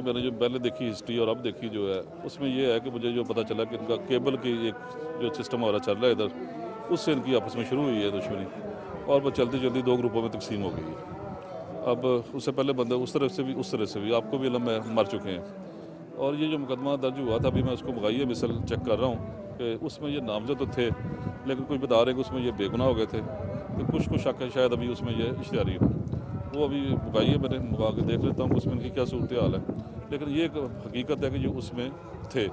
मैंने जो पहले देखी हिस्ट्री और अब देखी जो है उसमें ये है कि मुझे जो पता चला कि इनका केबल की एक जो सिस्टम हमारा चल रहा है इधर, उससे इनकी आपस में शुरू हुई है दुश्मनी और वो चलती जल्दी 2 ग्रुपों में तकसीम हो गई है। अब उससे पहले बंदे उस तरफ से भी आपको भी इल्म है मर चुके हैं। और ये जो मुकदमा दर्ज हुआ था, अभी मैं उसको मुगैया मिसल चेक कर रहा हूँ कि उसमें ये नामजद तो थे, लेकिन कुछ बता रहे हैं कि उसमें ये बेगुनाह हो गए थे, तो कुछ को शक है शायद अभी उसमें ये इश्तिहारी हो। वो अभी मुगैया मैंने मुगा के देख लेता हूँ उसमें इनकी क्या सूरत हाल है, लेकिन ये एक हकीकत है कि जो उसमें थे।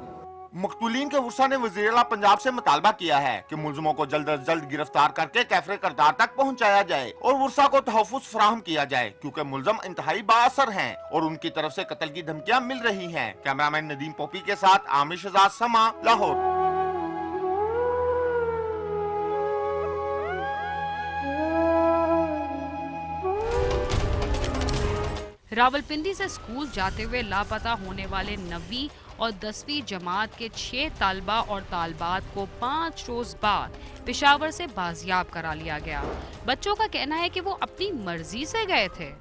मकतूलीन के वर्सा ने वज़ीर-ए-आला पंजाब से मुतालबा किया है कि मुलजमों को जल्द अज जल्द गिरफ्तार करके कैफरे करदार तक पहुंचाया जाए और वर्सा को तहफ़्फ़ुज़ फराहम किया जाए, क्योंकि मुलजम इंतहाई बाअसर हैं और उनकी तरफ से कत्ल की धमकियां मिल रही हैं। कैमरामैन नदीम पोपी के साथ आमिर शहजाद, समा, लाहौर। रावलपिंडी से स्कूल जाते हुए लापता होने वाले 9वीं और 10वीं जमात के 6 तालबा और तालबात को 5 रोज बाद पेशावर से बाजियाब करा लिया गया। बच्चों का कहना है कि वो अपनी मर्जी से गए थे।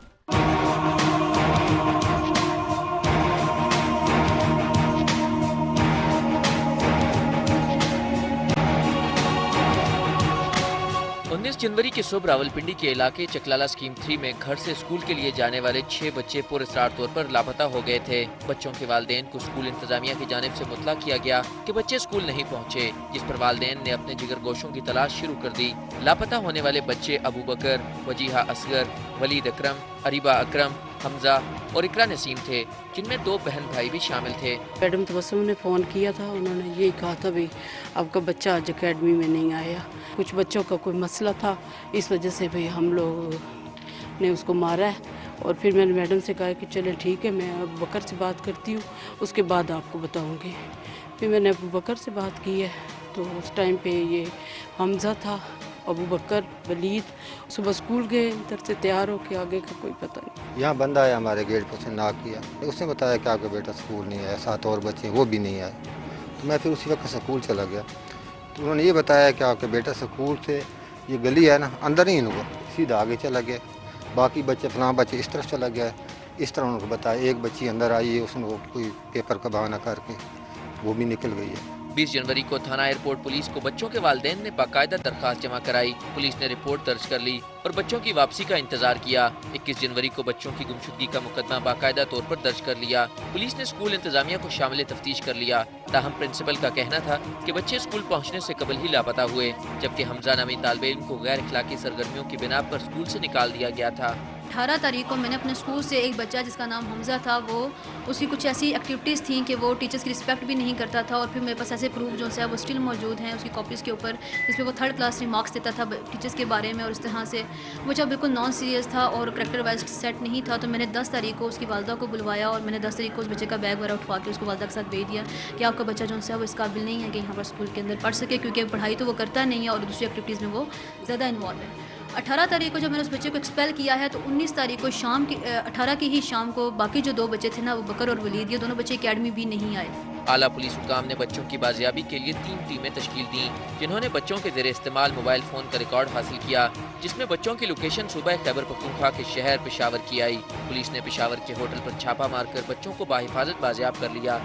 जनवरी की सुबह रावलपिंडी के इलाके चकलाला स्कीम 3 में घर से स्कूल के लिए जाने वाले 6 बच्चे पुरअसरार तौर पर लापता हो गए थे। बच्चों के वालिदैन को स्कूल इंतजामिया की जानिब से मुतला किया गया कि बच्चे स्कूल नहीं पहुंचे, जिस पर वालिदैन ने अपने जिगरगोशों की तलाश शुरू कर दी। लापता होने वाले बच्चे अबू बकर, वजीहा असगर, वलीद अकरम, अरीबा अकरम, हमजा और इकरा नसीम थे, जिनमें 2 बहन भाई भी शामिल थे। मैडम तबस्सुम ने फ़ोन किया था, उन्होंने यही कहा था भी आपका बच्चा आज अकेडमी में नहीं आया, कुछ बच्चों का कोई मसला था, इस वजह से भाई हम लोग ने उसको मारा है। और फिर मैंने मैडम से कहा कि चले ठीक है, मैं अबू बकर से बात करती हूँ, उसके बाद आपको बताऊँगी। फिर मैंने अबू बकर से बात की है, तो उस टाइम पे ये हमजा था, अबू बकर, वलीद सुबह स्कूल गए, इधर से तैयार होके आगे का कोई पता नहीं। यहाँ बंदा आया हमारे गेट पर, उसने नाक किया, उसने बताया कि आपका बेटा स्कूल नहीं आया, 7 और बच्चे वो भी नहीं आए। तो मैं फिर उसी वक्त स्कूल चला गया, तो उन्होंने ये बताया कि आपके बेटा स्कूल से ये गली है ना, अंदर नहीं हुआ, सीधा आगे चला गया, बाकी बच्चे फलां बच्चे इस तरफ चला गया। इस तरह उनको बताया। एक बच्ची अंदर आई है, उसने कोई पेपर का बहाना करके वो भी निकल गई है। 20 जनवरी को थाना एयरपोर्ट पुलिस को बच्चों के वालिदैन ने बाकायदा दरखास्त जमा कराई। पुलिस ने रिपोर्ट दर्ज कर ली और बच्चों की वापसी का इंतजार किया। 21 जनवरी को बच्चों की गुमशुदगी का मुकदमा बाकायदा तौर पर दर्ज कर लिया। पुलिस ने स्कूल इंतजामिया को शामिल तफ्तीश कर लिया। ताहम प्रिंसिपल का कहना था कि बच्चे स्कूल पहुंचने से कबल ही लापता हुए, जबकि हमजा नामी तालिब इल्म को गैर इखलाकी सरगर्मियों की बिना पर स्कूल से निकाल दिया गया था। 18 तारीख को मैंने अपने स्कूल से एक बच्चा जिसका नाम हमजा था, वो उसकी कुछ ऐसी एक्टिविटीज़ थी कि वो टीचर्स की रिस्पेक्ट भी नहीं करता था, और फिर मेरे पास ऐसे प्रूफ जो है वो स्टिल मौजूद हैं उसकी कॉपीज़ के ऊपर, जिसमें वो 3rd क्लास रिमार्क्स देता था टीचर्स के बारे में, और इस तरह से वो जब बिल्कुल नॉन सीरियस था और करेक्टर वाइज सेट नहीं था। तो मैंने 10 तारीख को उसकी वालदा को बुलवाया और मैंने 10 तारीख को उस बच्चे का बैग वगैरह उठवा के उसको वालदा के साथ भेज दिया कि आपका बच्चा जो है वो इस काबिल नहीं है कि यहाँ पर स्कूल के अंदर पढ़ सके, क्योंकि पढ़ाई तो वो करता नहीं है और दूसरी एक्टिविटीज़ में वो ज़्यादा इन्वॉल्व है। 18 तारीख को जब मैंने उस बच्चे को एक्सपेल किया है, तो 19 तारीख को शाम की 18 की ही शाम को बाकी जो 2 बच्चे थे ना, वो बकर और वलीद, ये दोनों बच्चे एकेडमी भी नहीं आए। आला पुलिस हुकाम ने बच्चों की बाजियाबी के लिए 3 टीमें तश्कील दी, जिन्होंने बच्चों के ज़ेरे इस्तेमाल मोबाइल फ़ोन का रिकॉर्ड हासिल किया, जिसमें बच्चों की लोकेशन सूबा खैबर पख्तूनख्वा के शहर पेशावर की आई। पुलिस ने पेशावर के होटल पर छापा मारकर बच्चों को बाहिफाजत बाजियाब कर लिया।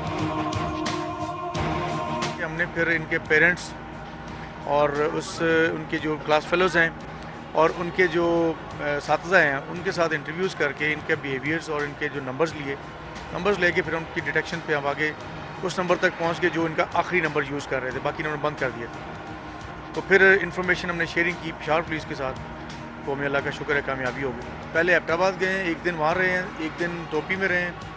हमने फिर इनके पेरेंट्स और उनके जो क्लास फेलोज़ हैं और उनके जो साथीज़ा हैं उनके साथ इंटरव्यूज़ करके इनके बिहेवियर्स और इनके जो नंबर्स लेके फिर उनकी डिटेक्शन पे हम आगे उस नंबर तक पहुंच के जो इनका आखिरी नंबर यूज़ कर रहे थे, बाकी इन्होंने बंद कर दिया था। तो फिर इन्फॉर्मेशन हमने शेयरिंग की पेशावर पुलिस के साथ, तो हमें अल्लाह का शुक्र है कामयाबी हो गई। पहले एबटाबाद गए हैं, 1 दिन वहाँ रहे हैं, 1 दिन टोपी में रहे हैं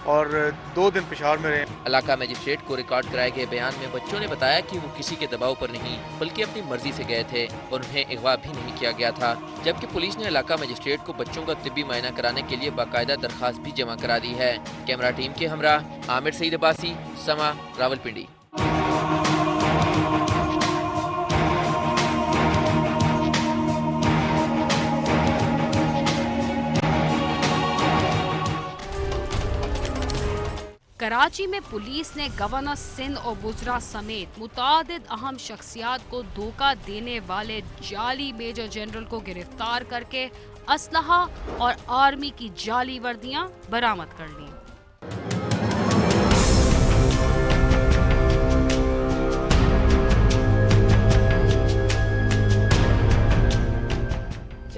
और 2 दिन पेशावर में रहे। इलाका मजिस्ट्रेट को रिकॉर्ड कराए गए बयान में बच्चों ने बताया कि वो किसी के दबाव पर नहीं बल्कि अपनी मर्जी से गए थे और उन्हें अगवा भी नहीं किया गया था, जबकि पुलिस ने इलाका मजिस्ट्रेट को बच्चों का तिब्बी मायना कराने के लिए बाकायदा दरखास्त भी जमा करा दी है। कैमरा टीम के हमरा आमिर सईद अब्बासी, समा, रावलपिंडी। कराची में पुलिस ने गवर्नर सिंध और गुजरात समेत मुतादिद अहम शख्सियात को धोखा देने वाले जाली मेजर जनरल को गिरफ्तार करके असलहा और आर्मी की जाली वर्दियां बरामद कर ली।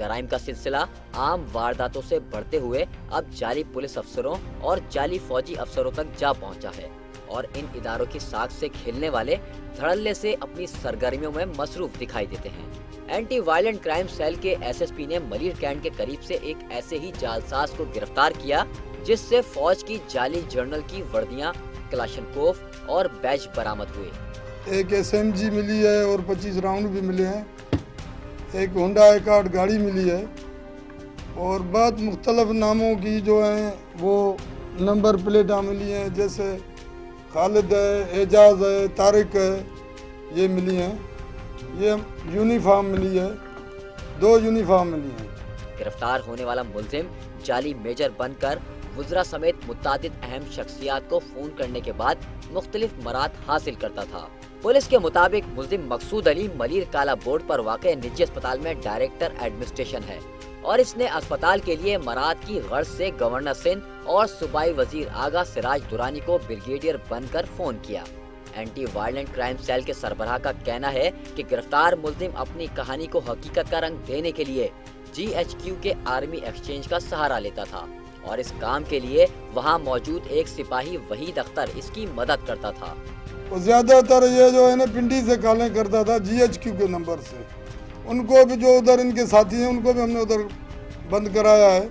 क्राइम का सिलसिला आम वारदातों से बढ़ते हुए अब जाली पुलिस अफसरों और जाली फौजी अफसरों तक जा पहुंचा है और इन इदारों की साख से खेलने वाले धड़ल्ले से अपनी सरगर्मियों में मसरूफ दिखाई देते हैं। एंटी वायलेंट क्राइम सेल के एसएसपी ने मलिर कैंट के करीब से एक ऐसे ही जालसाज को गिरफ्तार किया जिससे फौज की जाली जर्नल की वर्दियां, क्लाशनकोफ और बैज बरामद हुए। एक SMG मिली है और 25 राउंड भी मिले हैं। एक होंडा एकार्ड गाड़ी मिली है और बहुत मुख्तलिफ नामों की जो हैं वो नंबर प्लेटें मिली हैं, जैसे खालिद है, एजाज है, तारिक है, ये मिली हैं। ये यूनिफॉर्म मिली है, 2 यूनिफॉर्म मिली हैं। गिरफ्तार होने वाला मुलजिम जाली मेजर बनकर वुज़रा समेत मुतादिद अहम शख्सियात को फोन करने के बाद मुख्तलिफ मराद हासिल करता था। पुलिस के मुताबिक मुलजिम मकसूद अली मलिर काला बोर्ड पर वाक़े निजी अस्पताल में डायरेक्टर एडमिनिस्ट्रेशन है और इसने अस्पताल के लिए मराद की गर्ज से गवर्नर सिंध और सूबाई वजीर आगा सिराज दुरानी को ब्रिगेडियर बनकर फोन किया। एंटी वायलेंट क्राइम सेल के सरबराह का कहना है कि गिरफ्तार मुलजिम अपनी कहानी को हकीकत का रंग देने के लिए GHQ के आर्मी एक्सचेंज का सहारा लेता था और इस काम के लिए वहां मौजूद एक सिपाही वहीद अख्तर इसकी मदद करता था। वो ज़्यादातर ये जो है ना पिंडी से कॉलें करता था GHQ के नंबर से। उनको भी जो उधर इनके साथी हैं उनको भी हमने उधर बंद कराया है।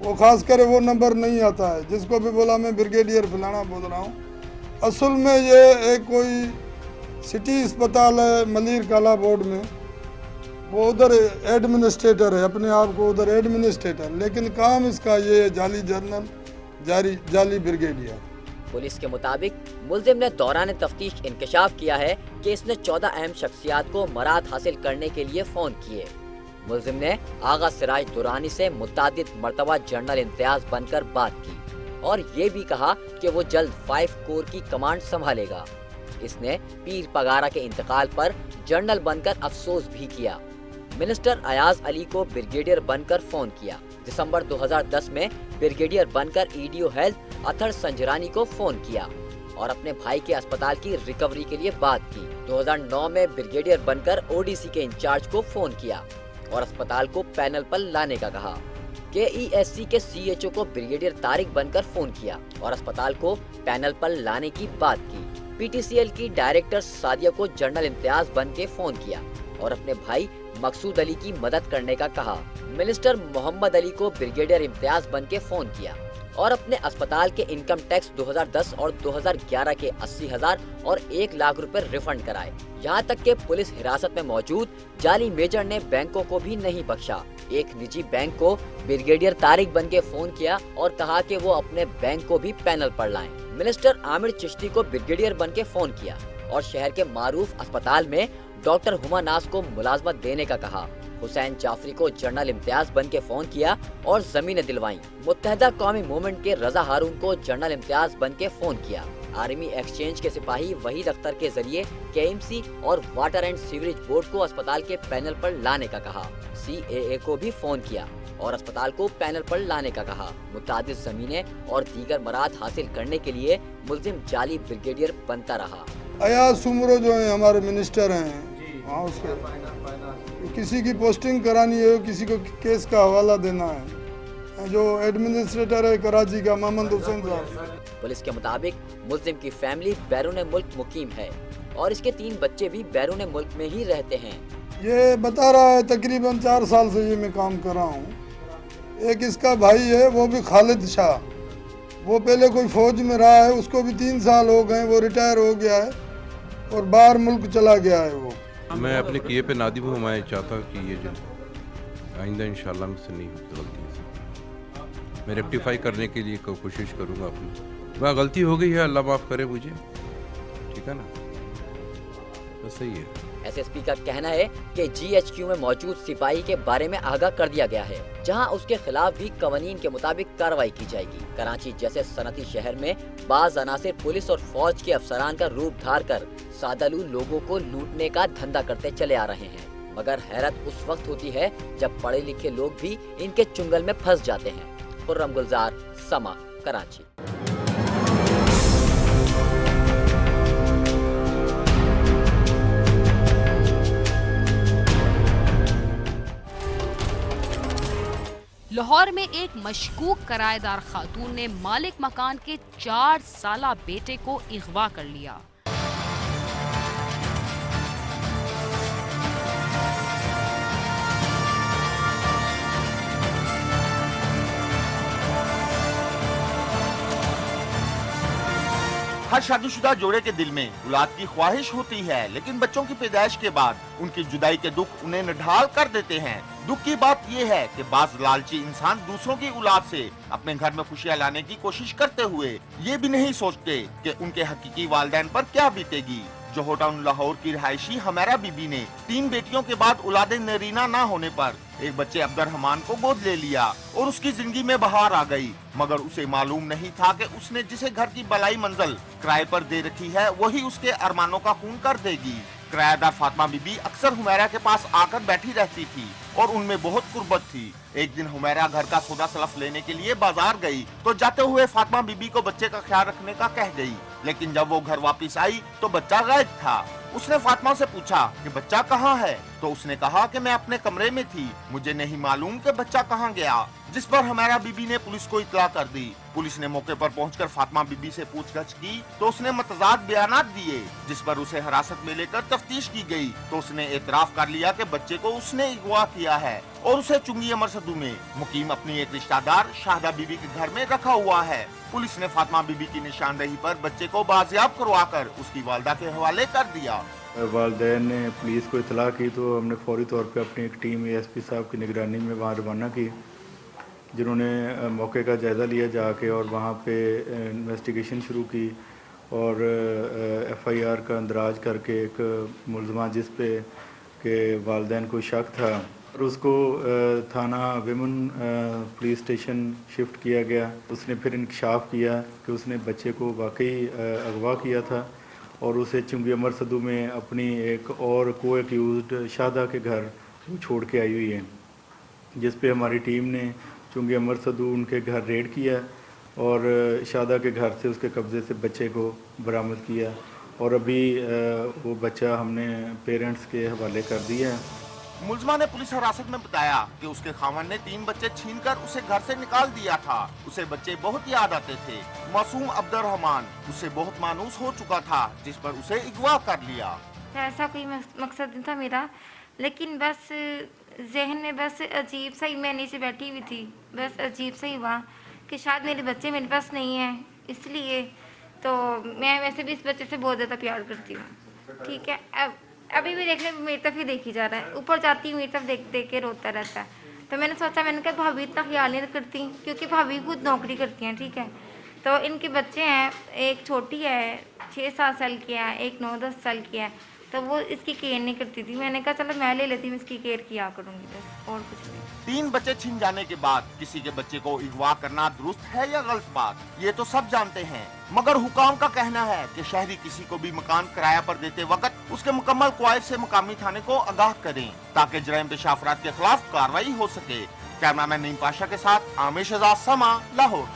वो खास कर वो नंबर नहीं आता है, जिसको भी बोला मैं ब्रिगेडियर फलाना बोल रहा हूँ। असल में ये एक कोई सिटी अस्पताल है मलिर काला बोर्ड में, वो उधर एडमिनिस्ट्रेटर है, अपने आप को उधर एडमिनिस्ट्रेटर, लेकिन काम इसका ये जाली जर्नल जाली ब्रिगेडियर। पुलिस के मुताबिक मुलजिम ने दौरान तफ्तीश इंकशाफ किया है कि इसने 14 अहम शख्सियात को मराद हासिल करने के लिए फोन किए। मुलजिम ने आगा सिराज दुरानी से मुतादिद मर्तबा जनरल इम्तियाज बनकर बात की और ये भी कहा कि वो जल्द 5 कोर की कमांड संभालेगा। इसने पीर पगारा के इंतकाल पर जनरल बनकर अफसोस भी किया। मिनिस्टर अयाज अली को ब्रिगेडियर बनकर फोन किया। दिसंबर 2010 में ब्रिगेडियर बनकर EDO हेल्थ अथर संजरानी को फोन किया और अपने भाई के अस्पताल की रिकवरी के लिए बात की। 2009 में ब्रिगेडियर बनकर ODC के इंचार्ज को फोन किया और अस्पताल को पैनल पर लाने का कहा। KESC के CHO को ब्रिगेडियर तारिक बनकर फोन किया और अस्पताल को पैनल पर लाने की बात की। PTCL की डायरेक्टर सादिया को जनरल इम्तियाज बन के फोन किया और अपने भाई मकसूद अली की मदद करने का कहा। मिनिस्टर मोहम्मद अली को ब्रिगेडियर इम्तियाज बन के फोन किया और अपने अस्पताल के इनकम टैक्स 2010 और 2011 के 80,000 और 1 लाख रुपए रिफंड कराए। यहाँ तक के पुलिस हिरासत में मौजूद जाली मेजर ने बैंकों को भी नहीं बख्शा। एक निजी बैंक को ब्रिगेडियर तारिक बन के फोन किया और कहा कि वो अपने बैंक को भी पैनल पर लाएं। मिनिस्टर आमिर चिश्ती को ब्रिगेडियर बन के फोन किया और शहर के मारूफ अस्पताल में डॉक्टर हुमा नाज को मुलाजमत देने का कहा। हुसैन जाफरी को जनरल इम्तियाज बन के फोन किया और जमीनें दिलवाई। मुत्तहदा कौमी मूवमेंट के रजा हारून को जनरल इम्तियाज बन के फोन किया। आर्मी एक्सचेंज के सिपाही वहीद अख्तर के जरिए KMC और वाटर एंड सीवरेज बोर्ड को अस्पताल के पैनल पर लाने का कहा। CAA को भी फोन किया और अस्पताल को पैनल पर लाने का कहा। मुतादिद जमीनें और दीगर मराद हासिल करने के लिए मुलजिम जाली ब्रिगेडियर बनता रहा। अयाज सुमरो जो है हमारे मिनिस्टर हैं, हाँ उसको किसी की पोस्टिंग करानी है, किसी को केस का हवाला देना है। जो एडमिनिस्ट्रेटर है कराची का मोहम्मद हुसैन साहब। पुलिस के मुताबिक मुलजिम की फैमिली बैरून मुल्क मुकीम है और इसके 3 बच्चे भी बैरून मुल्क में ही रहते हैं। ये बता रहा है तकरीबन 4 साल से ये मैं काम कर रहा हूँ। एक इसका भाई है वो भी खालिद शाह, वो पहले कोई फौज में रहा है, उसको भी 3 साल हो गए, वो रिटायर हो गया है और बाहर मुल्क चला गया है। वो मैं अपने किए पे नादिम हूँ। मैं चाहता हूँ कि ये जो आइंदा इंशाल्लाह मुझसे नहीं होती गलती, मैं रेक्टिफाई करने के लिए कोशिश करूँगा अपनी। वह गलती हो गई है, अल्लाह माफ़ करे मुझे, ठीक है ना, बस सही है। SSP का कहना है कि GHQ में मौजूद सिपाही के बारे में आगाह कर दिया गया है, जहां उसके खिलाफ भी कवानीन के मुताबिक कार्रवाई की जाएगी। कराची जैसे सनती शहर में बाज अनासिर पुलिस और फौज के अफसरान का रूप धार कर सादालू लोगों को लूटने का धंधा करते चले आ रहे हैं, मगर हैरत उस वक्त होती है जब पढ़े लिखे लोग भी इनके चुंगल में फंस जाते हैं। खुर्रम गुलजार, समा, कराची। लाहौर में एक मशकूक किराएदार खातून ने मालिक मकान के 4 साला बेटे को अगवा कर लिया। हर शादीशुदा जोड़े के दिल में औलाद की ख्वाहिश होती है, लेकिन बच्चों की पैदाइश के बाद उनकी जुदाई के दुख उन्हें निढाल कर देते हैं। दुख की बात यह है कि बाज लालची इंसान दूसरों की औलाद से अपने घर में खुशियां लाने की कोशिश करते हुए ये भी नहीं सोचते कि उनके हकीकी वालिदैन पर क्या बीतेगी। जोहर टाउन लाहौर की रहायशी हमेरा बीबी ने 3 बेटियों के बाद औलादे नरीना न होने पर एक बच्चे अब्दुर्रहमान को गोद ले लिया और उसकी जिंदगी में बहार आ गई, मगर उसे मालूम नहीं था कि उसने जिसे घर की बलाई मंजिल किराए पर दे रखी है वही उसके अरमानों का खून कर देगी। किराएदार फातिमा बीबी अक्सर हुमैरा के पास आकर बैठी रहती थी और उनमें बहुत कुर्बत थी। एक दिन हुमैरा घर का सौदा सलफ लेने के लिए बाजार गई तो जाते हुए फातिमा बीबी को बच्चे का ख्याल रखने का कह गई, लेकिन जब वो घर वापस आई तो बच्चा गायब था। उसने फातिमा से पूछा कि बच्चा कहाँ है, तो उसने कहा कि मैं अपने कमरे में थी, मुझे नहीं मालूम कि बच्चा कहाँ गया। जिस पर हमारा बीबी ने पुलिस को इत्तला कर दी। पुलिस ने मौके पर पहुंचकर फातिमा बीबी से पूछताछ की तो उसने मतजाद बयानात दिए, जिस पर उसे हिरासत में लेकर तफ्तीश की गई तो उसने एतराफ कर लिया कि बच्चे को उसने अगवा किया है और उसे चुंगी अमर सदू में मुकीम अपनी एक रिश्तेदार शाहदा बीबी के घर में रखा हुआ है। पुलिस ने फातिमा बीबी की निशानदेही पर बच्चे को बाजियाब करवाकर उसकी वालदा के हवाले कर दिया। वालिदैन ने पुलिस को इतला की तो हमने फौरी तौर पे अपनी एक टीम एएसपी साहब की निगरानी में वहाँ रवाना की, जिन्होंने मौके का जायज़ा लिया जाके और वहाँ पे इन्वेस्टिगेशन शुरू की और एफआईआर का अंदराज करके एक मुलज़मा जिस पे के वालिदैन को शक था और उसको थाना विमन पुलिस स्टेशन शिफ्ट किया गया। उसने फिर इंकशाफ किया कि उसने बच्चे को वाकई अगवा किया था और उसे चुंगी अमर सदू में अपनी एक और को एक्यूज़्ड शादा के घर छोड़ के आई हुई है, जिस पे हमारी टीम ने चुंगी अमर सदू उनके घर रेड किया और शादा के घर से उसके कब्ज़े से बच्चे को बरामद किया और अभी वो बच्चा हमने पेरेंट्स के हवाले कर दिया है। मुलजमा ने पुलिस हिरासत में बताया कि उसके खामन ने 3 बच्चे छीनकर उसे घर से निकाल दिया था। उसे बच्चे बहुत याद आते थे। मासूम अब्दुर्रहमान उससे बहुत मानूस हो चुका था, जिस पर उसे अगवा कर लिया। ऐसा कोई मकसद नहीं था मेरा, लेकिन बस जहन में बस अजीब सा ही मैं नीचे बैठी हुई थी, बस अजीब सा ही हुआ कि शायद मेरे बच्चे मेरे पास नहीं हैं, इसलिए तो मैं वैसे भी इस बच्चे से बहुत ज़्यादा प्यार करती हूँ। ठीक है, अभी भी देखने मेरी तरफ ही देखी जा रहा है, ऊपर जाती हूँ मेरी तरफ देख देख के रोता रहता है। तो मैंने सोचा, मैंने कहा भाभी इतना ख्याल नहीं करती, क्योंकि भाभी खुद नौकरी करती हैं। ठीक है, तो इनके बच्चे हैं, एक छोटी है 6-7 साल की है, एक 9-10 साल की है, तो वो इसकी केयर नहीं करती थी। मैंने कहा चलो मैं ले लेती हूँ, इसकी केयर किया करूँगी, बस और कुछ नहीं। 3 बच्चे छिन जाने के बाद किसी के बच्चे को अगवा करना दुरुस्त है या गलत बात, ये तो सब जानते हैं, मगर हुकाम का कहना है कि शहरी किसी को भी मकान किराया पर देते वक्त उसके मुकम्मल कवायद से मुकामी थाने को आगाह करें, ताकि जराइम पेशा अफराद के खिलाफ कार्रवाई हो सके। कैमरामैन नईम पाशा के साथ आमिर शहजाद, समा, लाहौर।